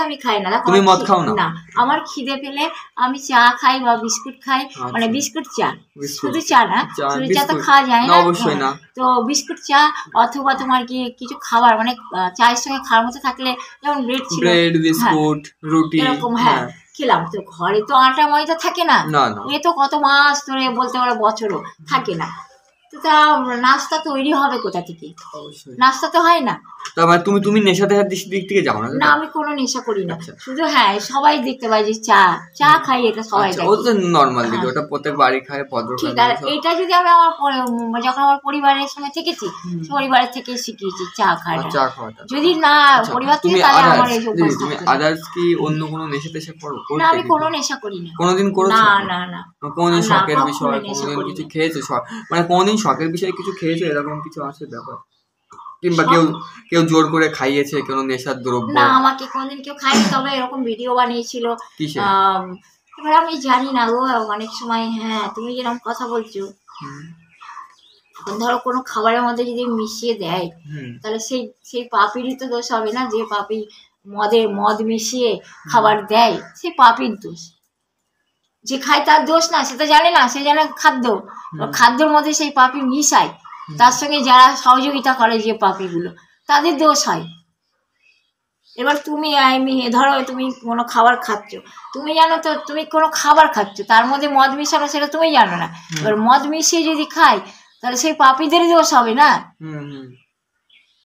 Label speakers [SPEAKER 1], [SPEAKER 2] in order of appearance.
[SPEAKER 1] আমি খাই না। দেখো
[SPEAKER 2] তুমি মদ খাও না?
[SPEAKER 1] না, আমার খিদে পেলে আমি চা খাই বা বিস্কুট খাই, মানে বিস্কুট চা, শুধু চা না, শুধু চা তো খাওয়া যায় না,
[SPEAKER 2] অবশ্যই না।
[SPEAKER 1] তো বিস্কুট চা অথবা তোমার কি কিছু খাবার মানে চায়ের সঙ্গে খাওয়ার মতো থাকলে, যেমন ব্রেড ছিল,
[SPEAKER 2] ব্রেড বিস্কুট রুটি
[SPEAKER 1] এরকম হ্যাঁ খেলাম। তো ঘরে তো আটা ময়দা থাকে না, এ তো কত মাস ধরে বলতে পারো বছরও থাকে না, তো তা নাস্তা তৈরি হবে কোথা থেকে? নাস্তা তো হয় না।
[SPEAKER 2] তার মানে তুমি নেশা দেখার দিক থেকে যাও না?
[SPEAKER 1] না, আমি কোনো নেশা করি না, শুধু হ্যাঁ সবাই দেখতে পাই যে চা খাই, এটা সবাই দেখে,
[SPEAKER 2] ও তো নরমাল দিদি, ওটা প্রত্যেক বাড়ি খায় ভদ্র
[SPEAKER 1] ঠিক। আর এটা যদি আমি যখন আমার পরিবারের সঙ্গে থেকেছি, পরিবারের থেকে শিখিয়েছি চা খাওয়াটা। যদি না পরিবার থেকে, তাহলে আমার এই অভ্যাস।
[SPEAKER 2] তুমি আদার্স কি অন্য কোনো নেশা টেশা করো?
[SPEAKER 1] না, আমি কোনো নেশা করি না।
[SPEAKER 2] কোনোদিন করেছো?
[SPEAKER 1] না না না।
[SPEAKER 2] কোনোদিন শখের বিষয় কোনোদিন কিছু খেয়েছো, মানে কোনোদিন শখের বিষয়ে কিছু খেয়েছো, এরকম কিছু আছে ব্যাপার? কিংবা কেউ জোর করে খাইয়েছে কোনো নেশার দ্রব্য?
[SPEAKER 1] না, আমাকে কোনদিন কেউ খাইনি, তবে এরকম ভিডিও বানিয়েছিল। এবার আমি জানি না গো, অনেক সময় হ্যাঁ তুমি যেরকম কথা বলছো, ধরো কোনো খাবারের মধ্যে যদি মিশিয়ে দেয়, তাহলে সেই পাপিরই তো দোষ হবে না, যে পাপি মদ মিশিয়ে খাবার দেয়, সেই পাপির দোষ। যে খায় তার দোষ না, সে তো জানে না, সে জানে খাদ্যের মধ্যে সেই পাপি মিশায়, তার সঙ্গে যারা সহযোগিতা করে যে পাপিগুলো, তাদের দোষ হয়। এবার তুমি ধরো তুমি কোনো খাবার খাচ্ছ, তুমি জানো তো তুমি কোনো খাবার খাচ্ছ, তার মধ্যে মদ মিশানো, সেটা তুমি জানো না। এবার মদ মিশিয়ে যদি খাই, তাহলে সেই পাপীদের দোষ হবে না।